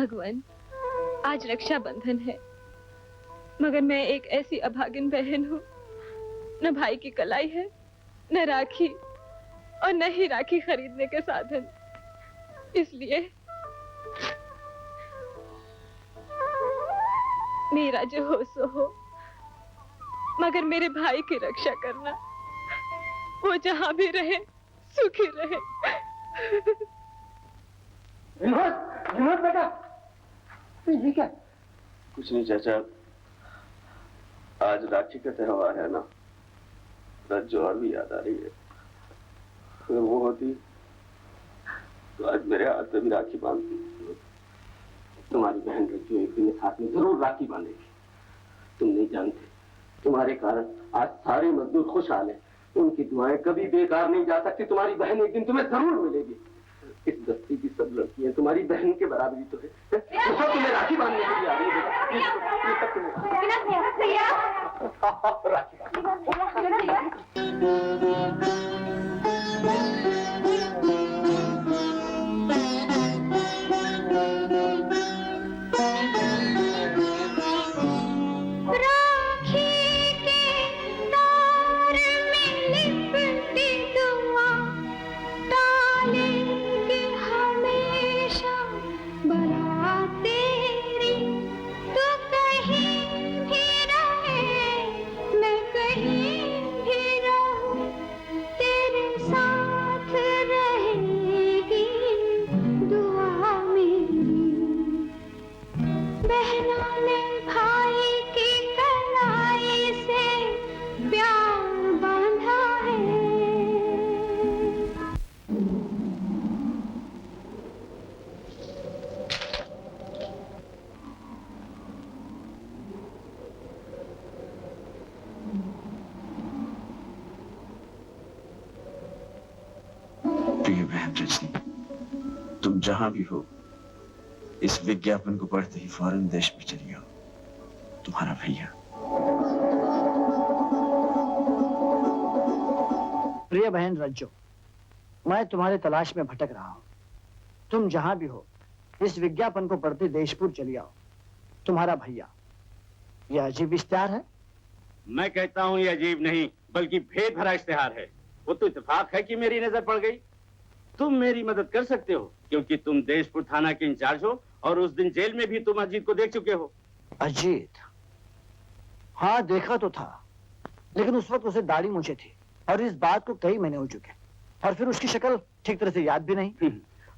भगवान, आज रक्षाबंधन है, मगर मैं एक ऐसी अभागिन बहन हूँ, न भाई की कलाई है, न राखी, और न ही राखी खरीदने के साधन। इसलिए मेरा जो हो सो हो, मगर मेरे भाई की रक्षा करना। वो जहां भी रहे सुखी रहे। विनोद बेटा, ये क्या? कुछ नहीं चाचा, आज राखी का त्योहार है ना, रज्जो और भी याद आ रही है। अगर वो होती तो आज मेरे हाथ में भी राखी बांधती। तुम्हारी बहन रज्जो एक दिन हाथ में जरूर राखी बांधेगी। तुम नहीं जानते, तुम्हारे कारण आज सारे मजदूर खुशहाल हैं। उनकी दुआएं कभी बेकार नहीं जा सकती। तुम्हारी बहन एक दिन तुम्हें जरूर मिलेगी। इस बस्ती की सब लड़कियां तुम्हारी बहन के बराबरी तो है। सब तुम्हें राखी बांधने के लिए आ रही है। तुम जहां भी हो, इस विज्ञापन को पढ़ते ही फौरन देश में चली आओ। तुम्हारा भैया। प्रिय बहन रज्जो, मैं तुम्हारे तलाश में भटक रहा हूं। तुम जहां भी हो, इस विज्ञापन को पढ़ते देशपुर चली आओ। तुम्हारा भैया। यह अजीब इश्तिहार है। मैं कहता हूं यह अजीब नहीं, बल्कि भेद भरा इश्तिहार है। वो तो इत्तेफाक है कि मेरी नजर पड़ गई। तुम मेरी मदद कर सकते हो, क्योंकि तुम देशपुर थाना के इंचार्ज हो और उस दिन जेल में भी तुम अजीत को देख चुके हो। अजीत? हाँ, देखा तो था, लेकिन उस वक्त उसे दाढ़ी मूंछें थी और इस बात को कई महीने हो चुके, और फिर उसकी शक्ल ठीक तरह से याद भी नहीं।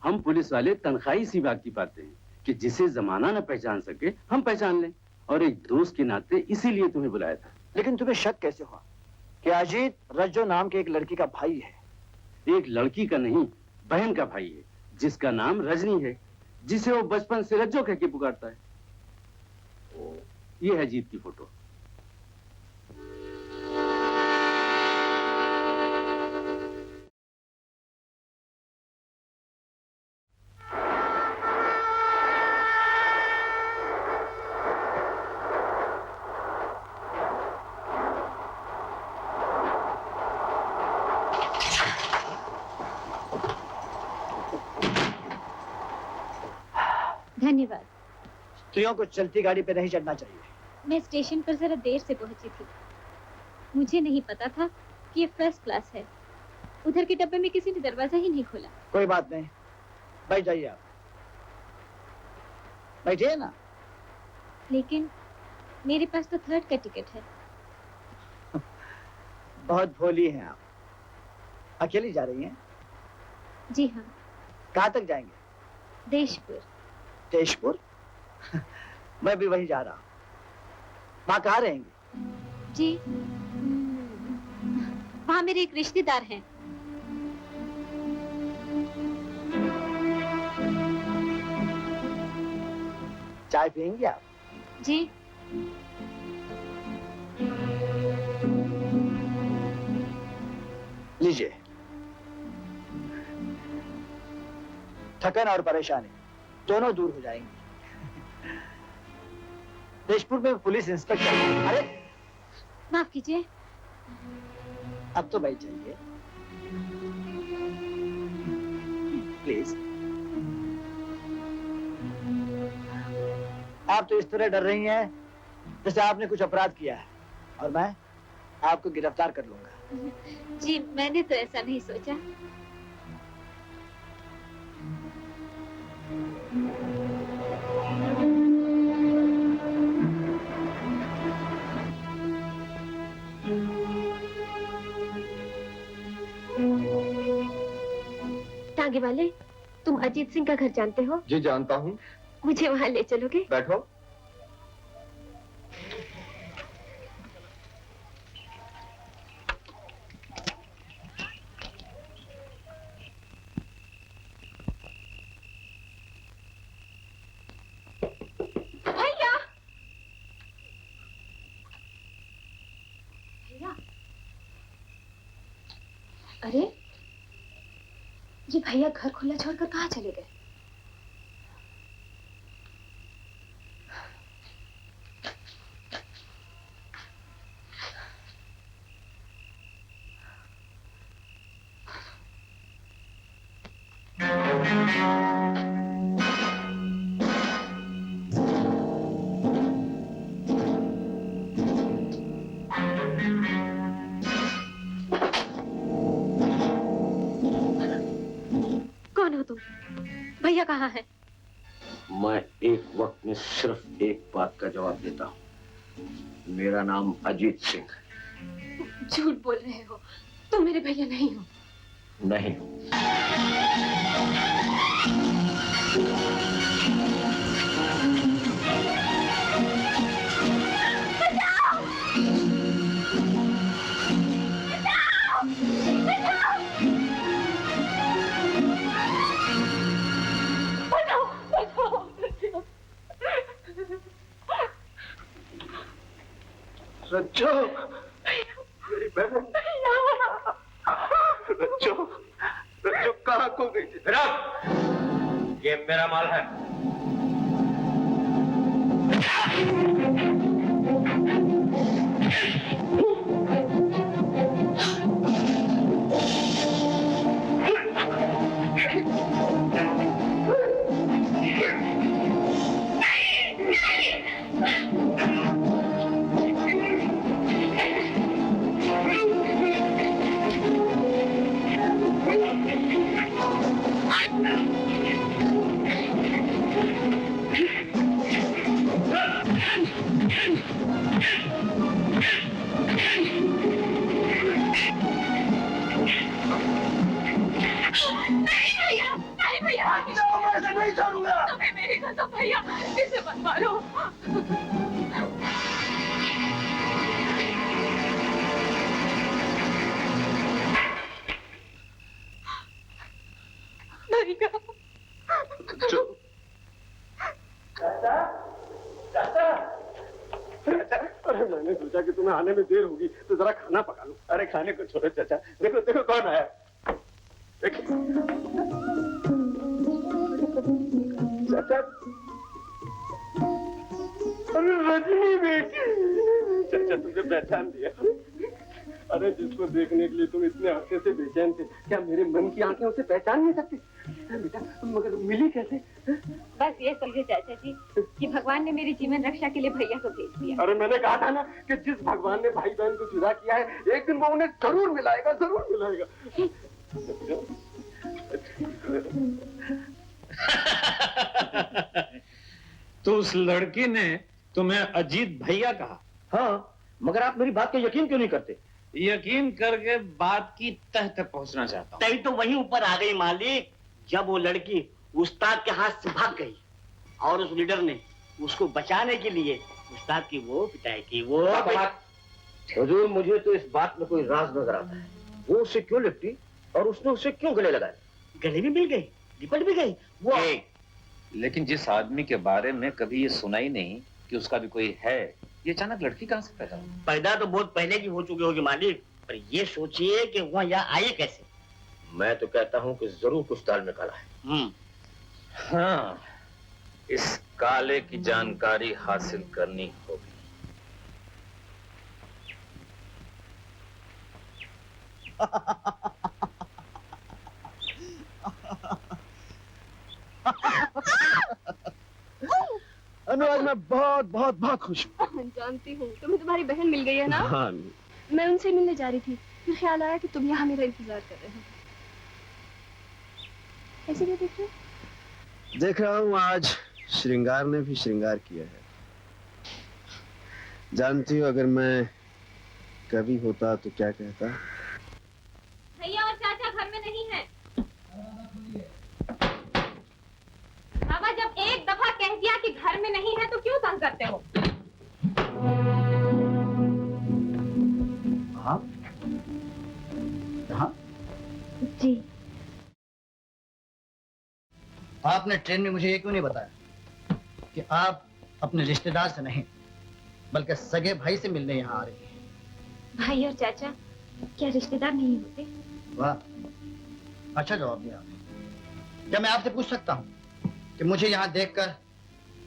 हम पुलिस वाले तनख्वाही सी बात की पाते हैं कि जिसे जमाना न पहचान सके हम पहचान लें, और एक दोस्त के नाते इसीलिए तुम्हें बुलाया था। लेकिन तुम्हें शक कैसे हुआ कि अजीत रज्जो नाम के एक लड़की का भाई है? एक लड़की का नहीं, बहन का भाई है, जिसका नाम रजनी है, जिसे वो बचपन से रज्जो कह के पुकारता है। ये है अजीत की फोटो। धन्यवाद। स्त्रियों को चलती गाड़ी पे नहीं चढ़ना चाहिए। मैं स्टेशन पर जरा देर से पहुंची थी। मुझे नहीं पता था कि ये फर्स्ट क्लास है। उधर के डब्बे में किसी ने दरवाजा ही नहीं खोला। कोई बात नहीं, बैठ जाइए आप। बैठिए ना। लेकिन मेरे पास तो थर्ड का टिकट है। बहुत भोली हैं आप। अकेली जा रही हैं? जी हाँ। कहाँ तक जाएंगे? देशपुर। देशपुर? मैं भी वहीं जा रहा हूँ। वहाँ कहाँ रहेंगे? जी, वहाँ मेरे एक रिश्तेदार हैं। चाय पियेंगी आप? जी। लीजिए। थकन और परेशानी दोनों दूर हो जाएंगी। देशपुर में पुलिस इंस्पेक्टर। अरे माफ कीजिए। अब तो बैठ जाइए प्लीज। आप तो इस तरह डर रही हैं जैसे आपने कुछ अपराध किया है और मैं आपको गिरफ्तार कर लूंगा। जी मैंने तो ऐसा नहीं सोचा। टांगे वाले, तुम अजीत सिंह का घर जानते हो? जी जानता हूँ। मुझे वहाँ ले चलोगे? बैठो। भैया! भैया! अरे ये भैया घर खुला छोड़कर कहाँ चले गए? कौन हो तुम? भैया कहाँ है? मैं एक वक्त में सिर्फ एक बात का जवाब देता हूँ। मेरा नाम अजीत सिंह है। झूठ बोल रहे हो, तुम मेरे भैया नहीं हो। नहीं। रज्जो, मेरी बहन। रज्जो, रज्जो कहाँ खो गई? ये मेरा माल है। नहीं छोड़ूंगा। तुम्हें मेरी कसम भैया, इसे मत मारो। भैया। अरे मैंने सोचा कि तुम्हें आने में देर होगी तो जरा खाना पका लो। अरे खाने को छोड़ो चाचा, देखो देखो कौन आया। देखो चाचा, अरे रजनी बेटी। चाचा तुमने पहचान दिया। अरे जिसको देखने के लिए तुम इतने हफ्ते से बेचैन थे, क्या मेरे मन की आंखें उसे पहचान नहीं सकती? बेटा मगर मिली कैसे? बस ये समझे चाचा जी कि भगवान ने मेरी जीवन रक्षा के लिए भैया को भेज दिया। अरे मैंने कहा था ना कि जिस भगवान ने भाई बहन को जुदा किया है, एक दिन वो उन्हें जरूर मिलाएगा, जरूर मिलाएगा। तो उस लड़की ने तुम्हें अजीत भैया कहा? हाँ, मगर आप मेरी बात को यकीन क्यों नहीं करते? यकीन करके बात की तह तक पहुंचना चाहता हूँ। तभी तो वहीं ऊपर आ गई मालिक, जब वो लड़की उस्ताद के हाथ से भाग गई और उस लीडर ने उसको बचाने के लिए उस्ताद की वो पिटाई की। वो हुजूर, मुझे तो इस बात में कोई राज नजर आता है। वो उससे क्यों लिपटी और उसने उससे क्यों गले लगाए? गले भी मिल गई, लिपट भी गई वो। लेकिन जिस आदमी के बारे में कभी ये सुना ही नहीं कि उसका भी कोई है, ये अचानक लड़की कहाँ से पैदा हुई? पैदा तो बहुत पहले की हो चुकी होगी मालिक, पर ये सोचिए कि वह यहाँ आई कैसे। मैं तो कहता हूँ कि जरूर कुछ ताल में काला है। हाँ, इस काले की जानकारी हासिल करनी होगी। अनुवाद मैं बहुत बहुत बहुत खुश हूँ। जानती हूँ, तुम्हें तुम्हारी बहन मिल गई है ना? हाँ। मैं उनसे मिलने जा रही थी, फिर ख्याल आया कि तुम यहाँ मेरा इंतजार कर रहे हो। ऐसे क्या देख रहे हो? देख रहा हूँ आज श्रृंगार ने भी श्रृंगार किया है। जानती हो अगर मैं कभी होता तो क्या कहता? भैया और चाचा घर में नहीं है। बाबा जब एक दफा कह दिया कि घर में नहीं है तो क्यों तंग करते हो? हाँ हाँ जी। आपने ट्रेन में मुझे ये क्यों नहीं बताया कि आप अपने रिश्तेदार से नहीं बल्कि सगे भाई से मिलने यहाँ आ रही हैं? भाई और चाचा क्या रिश्तेदार नहीं होते? वाह, अच्छा जवाब दिया आपने। क्या मैं आपसे पूछ सकता हूँ कि मुझे यहाँ देखकर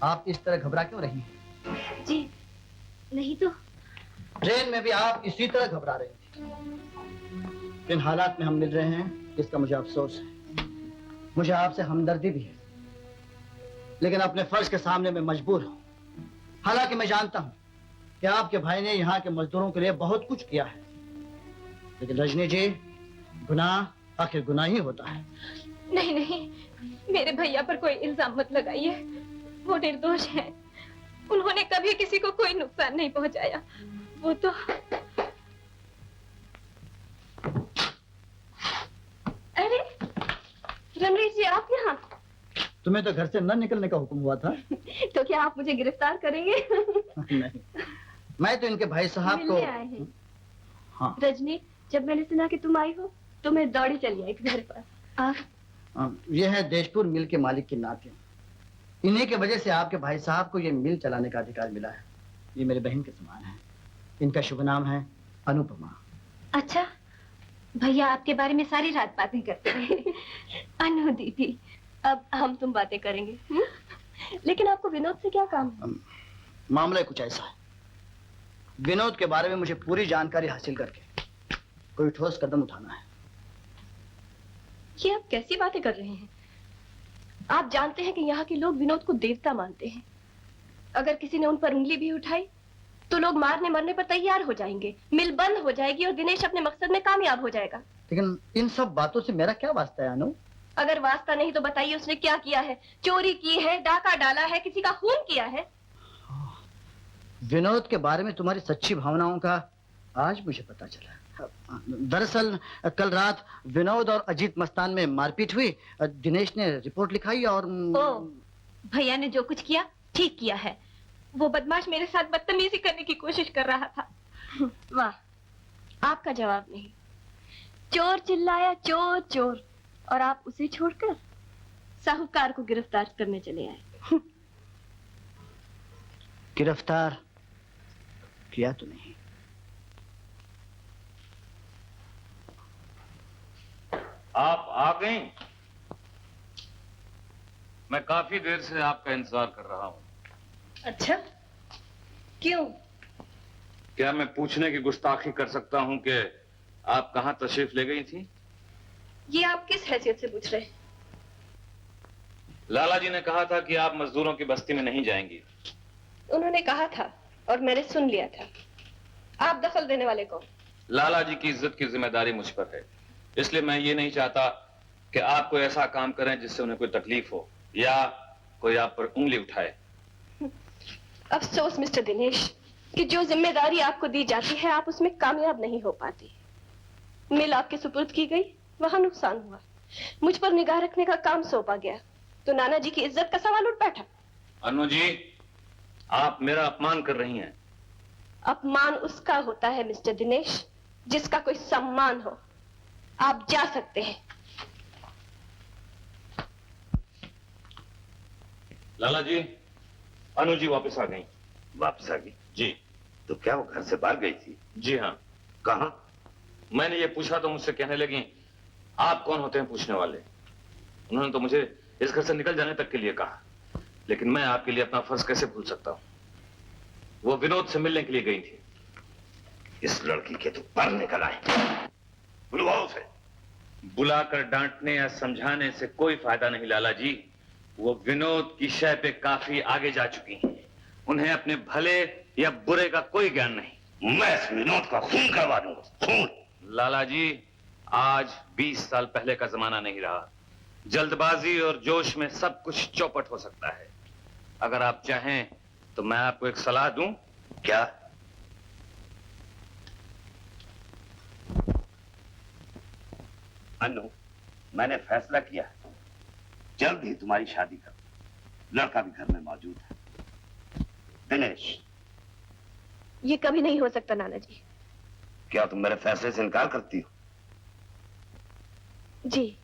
आप इस तरह घबरा क्यों रही हैं? जी नहीं तो। ट्रेन में भी आप इसी तरह घबरा रहे थे। जिन हालात में हम मिल रहे हैं इसका मुझे अफसोस है। मुझे आपसे हमदर्दी भी है, लेकिन अपने फर्ज के सामने मैं मजबूर हूँ। हालांकि मैं जानता हूँ कि आपके भाई ने यहाँ के मजदूरों के लिए बहुत कुछ किया है, लेकिन रजनी जी, गुनाह आखिर गुनाह ही होता है। नहीं नहीं, मेरे भैया पर कोई इल्जाम मत लगाइए। वो निर्दोष हैं। उन्होंने कभी किसी को कोई नुकसान नहीं पहुंचाया। वो तो अरे रमरीत जी, आप यहाँ? तुम्हें तो घर से न निकलने का हुक्म हुआ था। तो क्या आप मुझे गिरफ्तार करेंगे? नहीं, मैं तो इनके भाई साहब को मिलने आए हैं। हाँ। रजनी, जब मैंने सुना कि तुम आई हो तो मैं दौड़ी चली आई तुम्हारे पास। यह है देशपुर मिल के मालिक की नाते। इन्हीं के वजह से आपके भाई साहब को ये मिल चलाने का अधिकार मिला है। ये मेरे बहन के समान है। इनका शुभ नाम है अनुपमा। अच्छा, भैया आपके बारे में सारी रात बातें करते रहे। अनु दीदी, अब हम तुम बातें करेंगे। लेकिन आपको विनोद से क्या काम है? मामला कुछ ऐसा है, विनोद के बारे में मुझे पूरी जानकारी हासिल करके कोई ठोस कदम उठाना है। ये आप कैसी बातें कर रहे हैं? आप जानते हैं कि यहाँ के लोग विनोद को देवता मानते हैं। अगर किसी ने उन पर उंगली भी उठाई तो लोग मारने मरने पर तैयार हो जाएंगे, मिल बंद हो जाएगी और दिनेश अपने मकसद में कामयाब हो जाएगा। लेकिन इन सब बातों से मेरा क्या वास्ता है अनु? अगर वास्ता नहीं तो बताइए उसने क्या किया है? चोरी की है, डाका डाला है, किसी का खून किया है? विनोद के बारे में तुम्हारी सच्ची भावनाओं का आज मुझे पता चला। दरअसल कल रात विनोद और अजीत मस्तान में मारपीट हुई। दिनेश ने रिपोर्ट लिखाई और भैया ने जो कुछ किया ठीक किया है। वो बदमाश मेरे साथ बदतमीजी करने की कोशिश कर रहा था। वाह, आपका जवाब नहीं। चोर चिल्लाया चोर चोर, और आप उसे छोड़कर साहूकार को गिरफ्तार करने चले आए। गिरफ्तार किया तो नहीं। आप आ गई? मैं काफी देर से आपका इंतजार कर रहा हूं। अच्छा, क्यों? क्या मैं पूछने की गुस्ताखी कर सकता हूं कि आप कहां तशरीफ ले गई थी? ये आप किस हैसियत से पूछ रहे हैं? लाला जी ने कहा था कि आप मजदूरों की बस्ती में नहीं जाएंगी। उन्होंने कहा था और मैंने सुन लिया था। आप दखल देने वाले कौन? लाला जी की इज्जत की जिम्मेदारी मुझ पर है, इसलिए मैं ये नहीं चाहता कि आप कोई ऐसा काम करें जिससे उन्हें कोई तकलीफ हो या कोई आप पर उंगली उठाए। अफसोस मिस्टर दिनेश कि जो जिम्मेदारी आपको दी जाती है आप उसमें कामयाब नहीं हो पाती। मिल आपके सुपुर्द की गई, वहां नुकसान हुआ। मुझ पर निगाह रखने का काम सौंपा गया तो नाना जी की इज्जत का सवाल उठ बैठा। अनु जी, आप मेरा अपमान कर रही हैं। अपमान उसका होता है मिस्टर दिनेश जिसका कोई सम्मान हो। आप जा सकते हैं। लाला जी, अनु जी वापस आ गई। वापस आ गई? जी। तो क्या वो घर से बाहर गई थी? जी हाँ। कहाँ? मैंने ये पूछा तो मुझसे कहने लगी, आप कौन होते हैं पूछने वाले। उन्होंने तो मुझे इस घर से निकल जाने तक के लिए कहा, लेकिन मैं आपके लिए अपना फर्ज कैसे भूल सकता हूँ। वो विनोद से मिलने के लिए गई थी। इस लड़की के तो पर निकल आए। बुलवाओ उसे। बुलाकर डांटने या समझाने से कोई फायदा नहीं लाला जी। वो विनोद की शय पे काफी आगे जा चुकी हैं। उन्हें अपने भले या बुरे का कोई ज्ञान नहीं। मैं इस विनोद का खून करवा दूंगा, खून। लाला जी, आज 20 साल पहले का जमाना नहीं रहा। जल्दबाजी और जोश में सब कुछ चौपट हो सकता है। अगर आप चाहें तो मैं आपको एक सलाह दूं। क्या? अनु, मैंने फैसला किया है, जल्द ही तुम्हारी शादी कर। लड़का भी घर में मौजूद है, दिनेश। ये कभी नहीं हो सकता नाना जी। क्या तुम मेरे फैसले से इनकार करती हो? जी,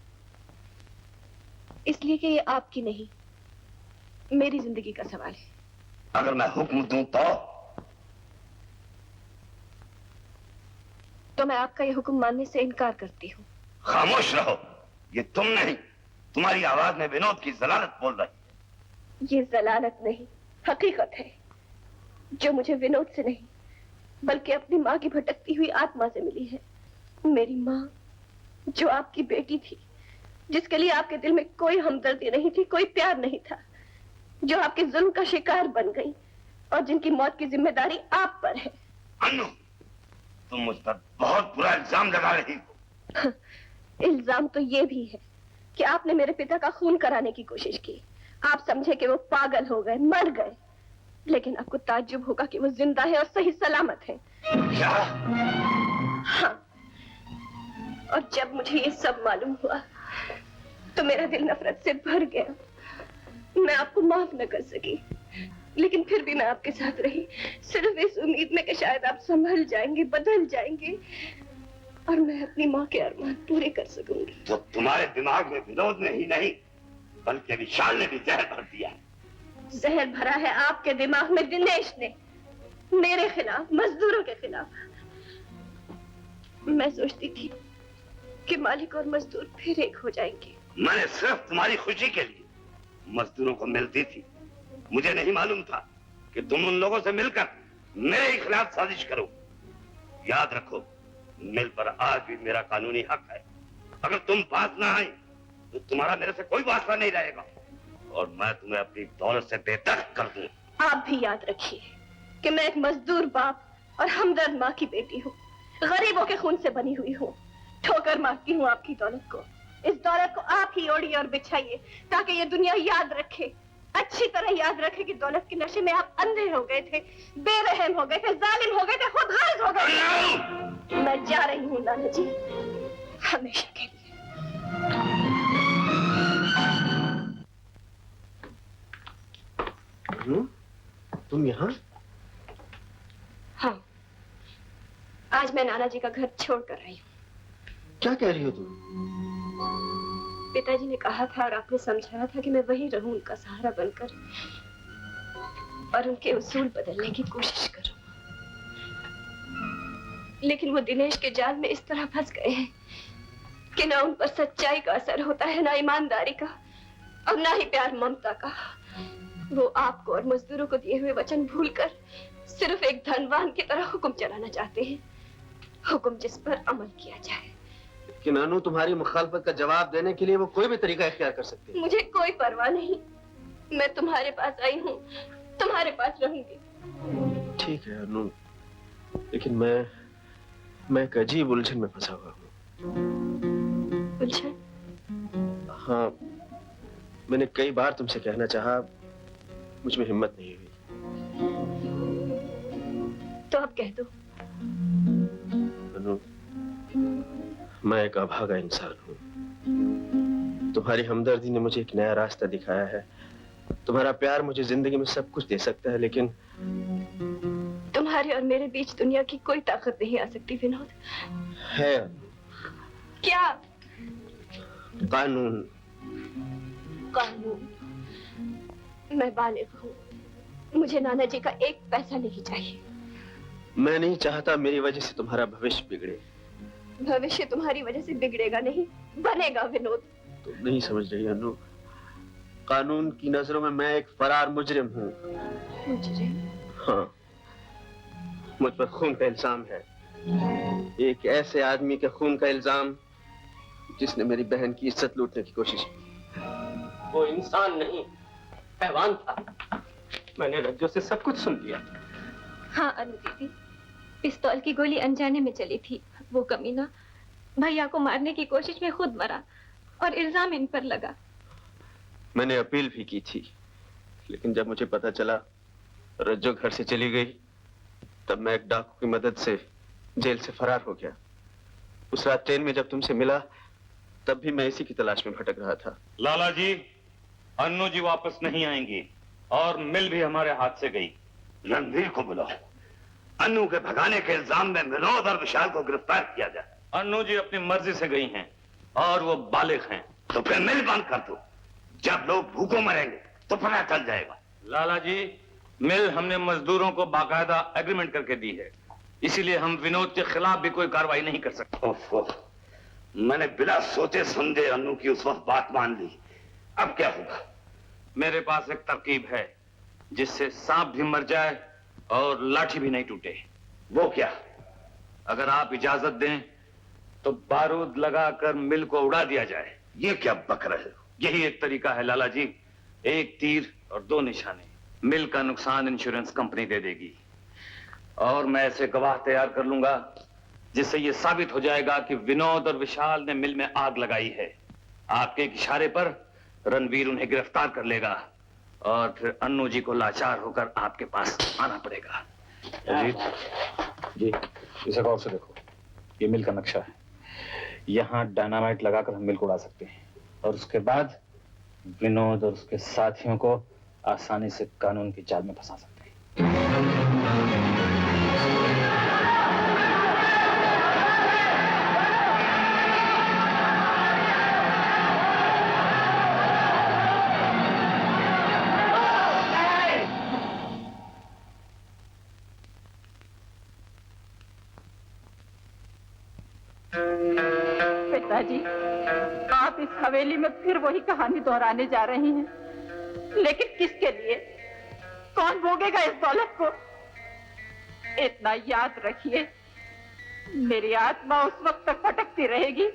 इसलिए कि ये आपकी नहीं, मेरी जिंदगी का सवाल है। अगर मैं हुक्म दूं तो मैं आपका ये हुक्म मानने से इनकार करती हूँ। खामोश रहो। ये तुम नहीं, तुम्हारी आवाज में विनोद की जलालत बोल रही। ये जलालत नहीं, हकीकत है, जो मुझे विनोद से नहीं बल्कि अपनी माँ की भटकती हुई आत्मा से मिली है। मेरी माँ, जो आपकी बेटी थी, जिसके लिए आपके दिल में कोई हमदर्दी नहीं थी, कोई प्यार नहीं था, जो आपके जुल्म का शिकार बन गई और जिनकी मौत की जिम्मेदारी आप पर है। अनु, तुम मुझ पर बहुत बुरा इल्जाम लगा रही हो। इल्जाम तो ये भी है कि आपने मेरे पिता का खून कराने की कोशिश की। आप समझे कि वो पागल हो गए, मर गए, लेकिन आपको ताज्जुब होगा कि वो जिंदा है और सही सलामत है। क्या? हाँ, और जब मुझे ये सब मालूम हुआ तो मेरा दिल नफरत से भर गया। मैं आपको माफ न कर सकी, लेकिन फिर भी मैं आपके साथ रही, सिर्फ इस उम्मीद में कि शायद आप संभल जाएंगे, बदल जाएंगे और मैं अपनी माँ के अरमान पूरे कर सकूंगी। तो तुम्हारे दिमाग में विनोद ने ही नहीं बल्कि विशाल ने भी जहर भर दिया है। जहर भरा है आपके दिमाग में दिनेश ने, मेरे खिलाफ, मजदूरों के खिलाफ। मैं सोचती थी कि मालिक और मजदूर फिर एक हो जाएंगे। मैंने सिर्फ तुम्हारी खुशी के लिए मजदूरों को मिलती थी। मुझे नहीं मालूम था कि तुम उन लोगों से मिलकर मेरे ही खिलाफ साजिश करो। याद रखो, मिल पर आज भी मेरा कानूनी हक है। अगर तुम पास ना आए तो तुम्हारा मेरे से कोई वास्ता नहीं रहेगा और मैं तुम्हें अपनी दौलत से बेदर्द कर दूं। आप भी याद रखिए कि मैं एक मजदूर बाप और हमदर्द माँ की बेटी हूँ, गरीबों के खून से बनी हुई हूँ। ठोकर मारती हूँ आपकी दौलत को। इस दौलत को आप ही ओढ़िए और बिछाइए ताकि ये दुनिया याद रखे, अच्छी तरह याद रखे कि दौलत के नशे में आप अंधे हो गए थे, बेरहम हो गए थे, जालिम हो गए थे, खुदगर्ज हो गए थे। मैं जा रही हूँ नाना जी, हमेशा के लिए। तुम यहाँ? हाँ, आज मैं नाना जी का घर छोड़ कर रही हूँ। क्या कह रही हो तुम? पिताजी ने कहा था और आपने समझाया था कि मैं वहीं रहूं उनका सहारा बनकर और उनके उसूल बदलने की कोशिश करूं। लेकिन वो दिनेश के जाल में इस तरह फंस गए हैं कि ना उन पर सच्चाई का असर होता है, ना ईमानदारी का और ना ही प्यार ममता का। वो आपको और मजदूरों को दिए हुए वचन भूलकर सिर्फ एक धनवान की तरह हुक्म चलाना चाहते हैं, हुक्म जिस पर अमल किया जाए। कि नानू, तुम्हारी मुखालफत का जवाब देने के लिए वो कोई भी तरीका इख्तियार कर सकते हैं। मुझे कोई परवाह नहीं, मैं तुम्हारे पास आई हूँ, तुम्हारे पास रहूंगी। ठीक है अनु, लेकिन मैं एक अजीब उलझन में फंसा हुआ हूँ। उलझन? हाँ, मैंने कई बार तुमसे कहना चाहा, मुझ में हिम्मत नहीं हुई। तो अब कह दो। अनु, मैं एक अभागा इंसान हूँ। तुम्हारी हमदर्दी ने मुझे एक नया रास्ता दिखाया है। तुम्हारा प्यार मुझे जिंदगी में सब कुछ दे सकता है, लेकिन तुम्हारे और मेरे बीच दुनिया की कोई ताकत नहीं आ सकती विनोद। है क्या? कानून। कानून? मैं बालिग हूँ, मुझे नाना जी का एक पैसा नहीं चाहिए। मैं नहीं चाहता मेरी वजह से तुम्हारा भविष्य बिगड़े। भविष्य तुम्हारी वजह से बिगड़ेगा नहीं, बनेगा विनोद। तुम नहीं समझ रही अनु, कानून की नजरों में मैं एक फरार मुजरिम हूँ। मुजरिम? हाँ, मुझ पर खून का इल्जाम है। एक ऐसे आदमी के खून का इल्जाम जिसने मेरी बहन की इज्जत लूटने की कोशिश की। वो इंसान नहीं, हैवान था। मैंने रज्जो से सब कुछ सुन लिया। हाँ अनु दीदी, पिस्तौल की गोली अनजाने में चली थी। वो कमीना भैया को मारने की कोशिश में खुद मरा और इल्जाम इन पर लगा। मैंने अपील भी की थी, लेकिन जब मुझे पता चला रज्जो घर से चली गई, तब मैं एक डाकू की मदद से जेल से फरार हो गया। उस रात ट्रेन में जब तुमसे मिला, तब भी मैं इसी की तलाश में भटक रहा था। लाला जी, अन्नू जी वापस नहीं आएंगी और मिल भी हमारे हाथ से गई। रणवीर को बुलाओ। अन्नू के भगाने के इल्जाम में विनोद और विशाल को गिरफ्तार किया जाए। अन्नू जी अपनी मर्जी से गई हैं और वो बालिग हैं। तो फिर मिल बंद कर दो। जब लोग भूखों मरेंगे तो पता चल जाएगा। लाला जी, मिल हमने मजदूरों को बाकायदा एग्रीमेंट करके दी है, इसीलिए हम विनोद के खिलाफ भी कोई कार्रवाई नहीं कर सकते। मैंने बिना सोचे समझे अन्नू की उस वक्त बात मान ली। अब क्या होगा? मेरे पास एक तरकीब है जिससे सांप भी मर जाए और लाठी भी नहीं टूटे। वो क्या? अगर आप इजाजत दें तो बारूद लगाकर मिल को उड़ा दिया जाए। ये क्या बक रहे हो? यही एक तरीका है लाला जी। एक तीर और दो निशाने। मिल का नुकसान इंश्योरेंस कंपनी दे देगी और मैं ऐसे गवाह तैयार कर लूंगा जिससे यह साबित हो जाएगा कि विनोद और विशाल ने मिल में आग लगाई है। आपके एक इशारे पर रणवीर उन्हें गिरफ्तार कर लेगा और फिर अन्नू जी को लाचार होकर आपके पास आना पड़ेगा। जी, इसे गौर से देखो। ये मिल का नक्शा है। यहाँ डायनामाइट लगाकर हम मिल को उड़ा सकते हैं और उसके बाद विनोद और उसके साथियों को आसानी से कानून की जाल में फंसा सकते हैं। पिताजी, आप इस हवेली में फिर वही कहानी दोहराने जा रही हैं, लेकिन किसके लिए? कौन भोगेगा इस दौलत को? इतना याद रखिए, मेरी आत्मा उस वक्त तक भटकती रहेगी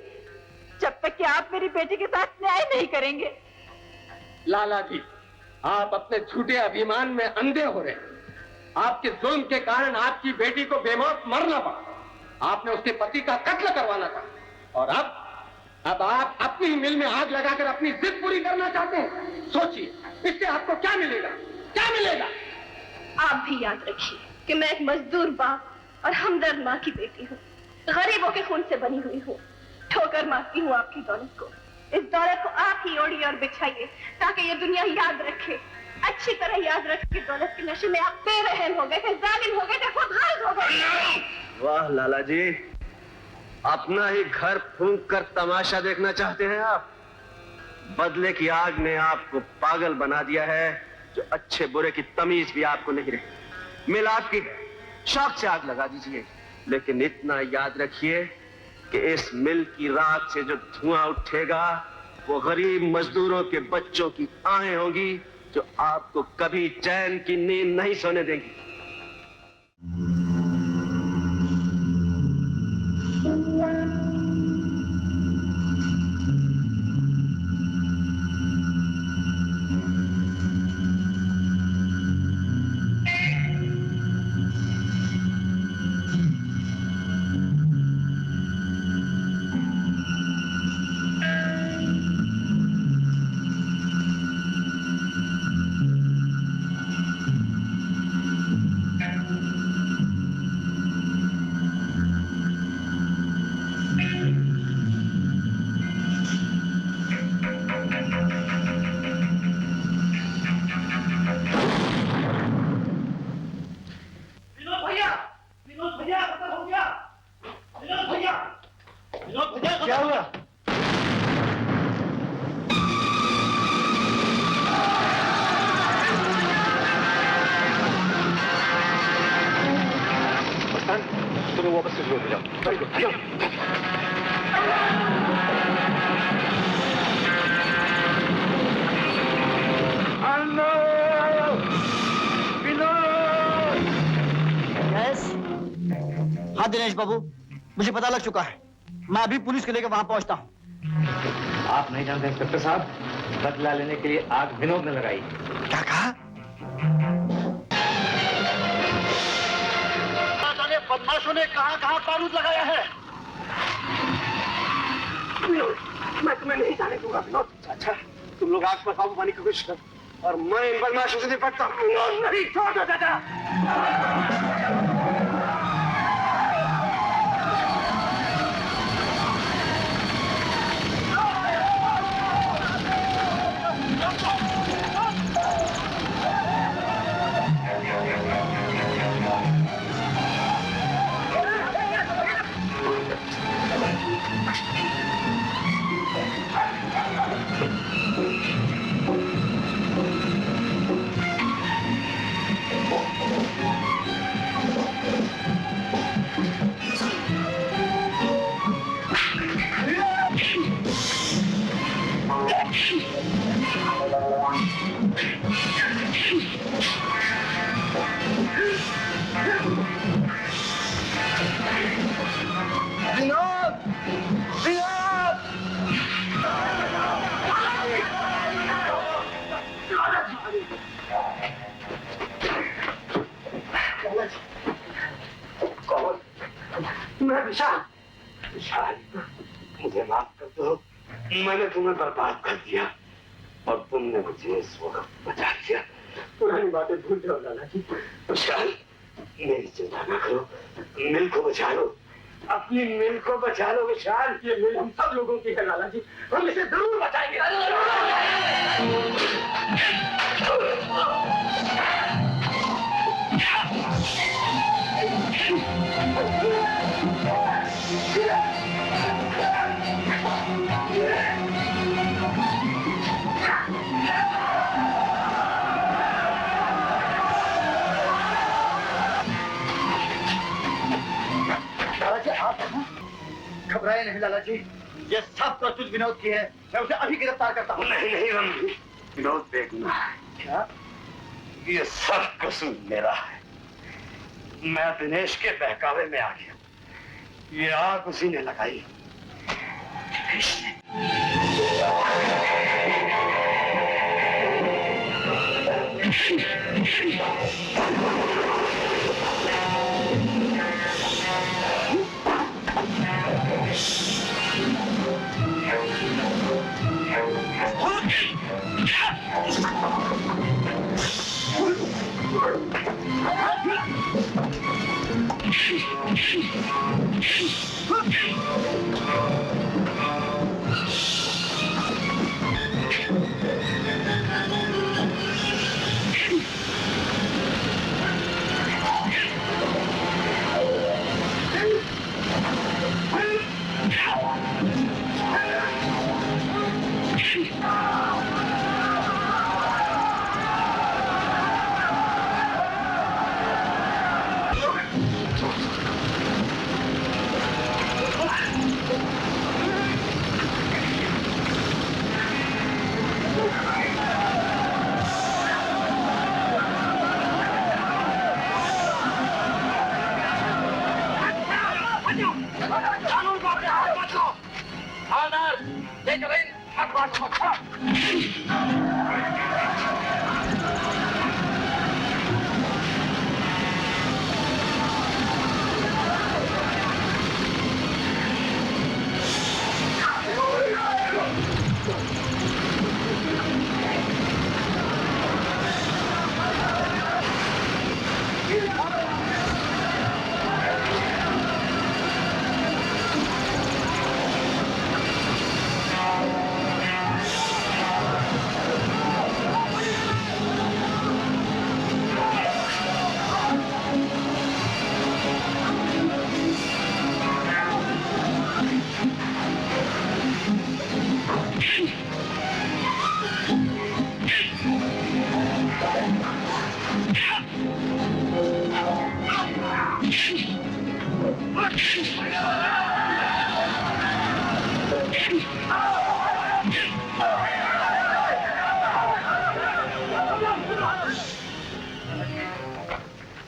जब तक कि आप मेरी बेटी के साथ न्याय नहीं करेंगे। लाला जी, आप अपने झूठे अभिमान में अंधे हो रहे हैं। आपके जुल्म के कारण आपकी बेटी को बेमौत मरना पड़ा। आपने उसके पति का कत्ल करवाना था और अब आप अपनी मिल में आग लगाकर अपनी जिद पूरी करना चाहते हैं। सोचिए, इससे आपको क्या मिलेगा? क्या मिलेगा? आप भी याद रखिए कि मैं एक मजदूर बाप और हमदर्द माँ की बेटी हूँ। गरीबों के खून से बनी हुई हूँ। ठोकर मारती हूँ आपकी दौलत को। इस दौलत को आप ही ओढ़िए और बिछाइए ताकि ये दुनिया याद रखे, अच्छी तरह याद रखे कि दौलत के नशे में आप बेरहम हो गए थे, जालिम हो गए थे, खुदगर्ज हो गए। वाह लाला जी, अपना ही घर फूंक कर तमाशा देखना चाहते हैं आप? बदले की आग ने आपको पागल बना दिया है, जो अच्छे बुरे की तमीज भी आपको नहीं रही। मिल आपकी है, शौक से आग लगा दीजिए, लेकिन इतना याद रखिए कि इस मिल की राख से जो धुआं उठेगा वो गरीब मजदूरों के बच्चों की आहें होंगी जो आपको कभी चैन की नींद नहीं सोने देंगी। क्या हुआ? तुम्हें वापस से जोड़ जाओ। हाँ दिनेश बाबू, मुझे पता लग चुका है। मैं अभी पुलिस को लेकर वहां पहुंचता हूँ। आप नहीं जानते इंस्पेक्टर साहब, बदला लेने के लिए आग विनोद ने लगाई। क्या कहा? बदमाशों ने कहां कहां बारूद लगाया है। विनोद, मैं तुम्हें नहीं जाने दूंगा विनोद। अच्छा, तुम लोग आग पर काबू पाने की कोशिश करो और मैं इन बदमाशों से निपटता हूँ। नहीं, छोड़ दो चाचा। मैं विशाल, विशाल, मुझे माफ कर दो। मैंने तुम्हें बर्बाद कर दिया और तुमने मुझे इस वक्त बचा दिया। पुरानी बातें भूल जाओ लाला जी। विशाल, मेरी चिंता ना करो, मिल को बचा लो, अपनी मिल को बचा लो विशाल। ये मिल हम सब लोगों की है लाला जी, हम इसे जरूर बचाएंगे। घबराए नहीं लाला जी, ये सब करतूत विनोद की है। मैं उसे अभी गिरफ्तार करता हूँ। नहीं नहीं रणधीर, विनोद देखना। क्या? ये सब कसूर मेरा है। मैं दिनेश के बहकावे में आ गया। ये आग उसी ने लगाई। दिनेश ने।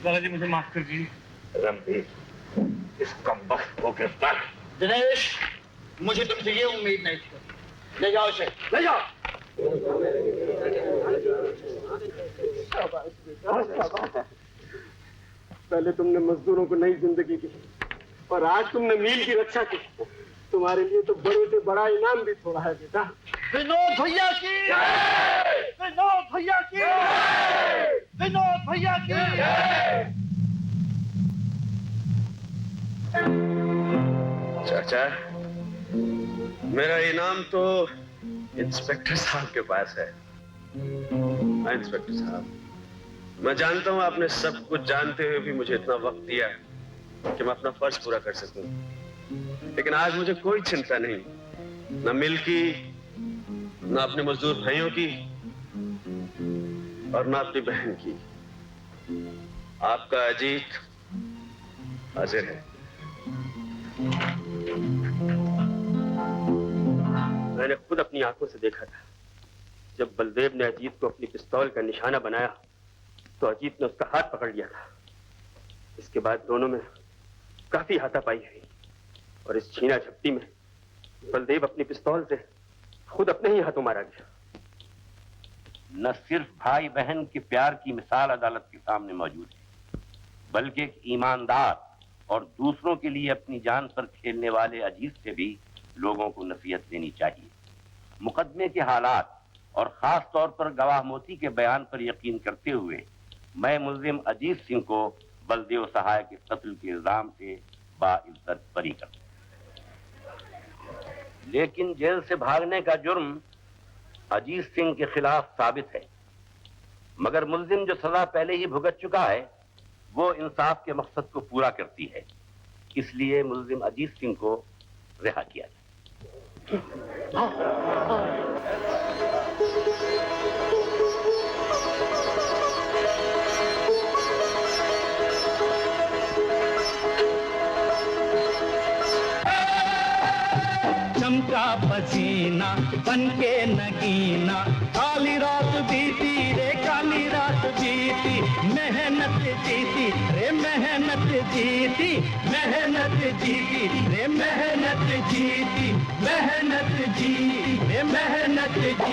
दादाजी मुझे माफ कर दीजिए। रणधीर, इस कमबख्त को गिरफ्तार। दिनेश, मुझे तुमसे ये उम्मीद नहीं थी। ले जाओ इसे, ले जाओ। पहले तुमने मजदूरों को नई जिंदगी दी और आज तुमने मील की रक्षा की। तुम्हारे लिए तो बड़े से बड़ा इनाम भी थोड़ा है बेटा। विनोद भैया की, विनोद भैया की, विनोद भैया की। चाचा, मेरा इनाम तो इंस्पेक्टर साहब के पास है। हाँ इंस्पेक्टर साहब, मैं जानता हूँ आपने सब कुछ जानते हुए भी मुझे इतना वक्त दिया कि मैं अपना फर्ज पूरा कर सकूं। लेकिन आज मुझे कोई चिंता नहीं, न मिल की, न अपने मजदूर भाइयों की और न अपनी बहन की। आपका अजीत हाजिर है। मैंने खुद अपनी आंखों से देखा था, जब बलदेव ने अजीत को अपनी पिस्तौल का निशाना बनाया तो अजीत ने उसका हाथ पकड़ लिया था। इसके बाद दोनों में काफी हाथापाई हुई और इस छीना झपटी में बलदेव अपनी पिस्तौल से खुद अपने ही हाथों मारा गया। न सिर्फ भाई बहन के प्यार की मिसाल अदालत के सामने मौजूद है, बल्कि एक ईमानदार और दूसरों के लिए अपनी जान पर खेलने वाले अजीत से भी लोगों को नसीहत देनी चाहिए। मुकदमे के हालात और खास तौर पर गवाह मोती के बयान पर यकीन करते हुए मैं मुल्जिम अजीत सिंह को बलदेव सहाय के कत्ल के इल्जाम से बाइज्जत बरी करता हूं। लेकिन जेल से भागने का जुर्म अजीत सिंह के खिलाफ साबित है, मगर मुल्जिम जो सजा पहले ही भुगत चुका है वो इंसाफ के मकसद को पूरा करती है। इसलिए मुल्जिम अजीत सिंह को रिहा किया जाए। चमका पसीना बनके नगीना, काली रात बीती रे काली रात बीती, मेहनत जीती रे मेहनत जीती, मेहनत जीती रे मेहनत जीती, मेहनत जीती रे मेहनत जीती।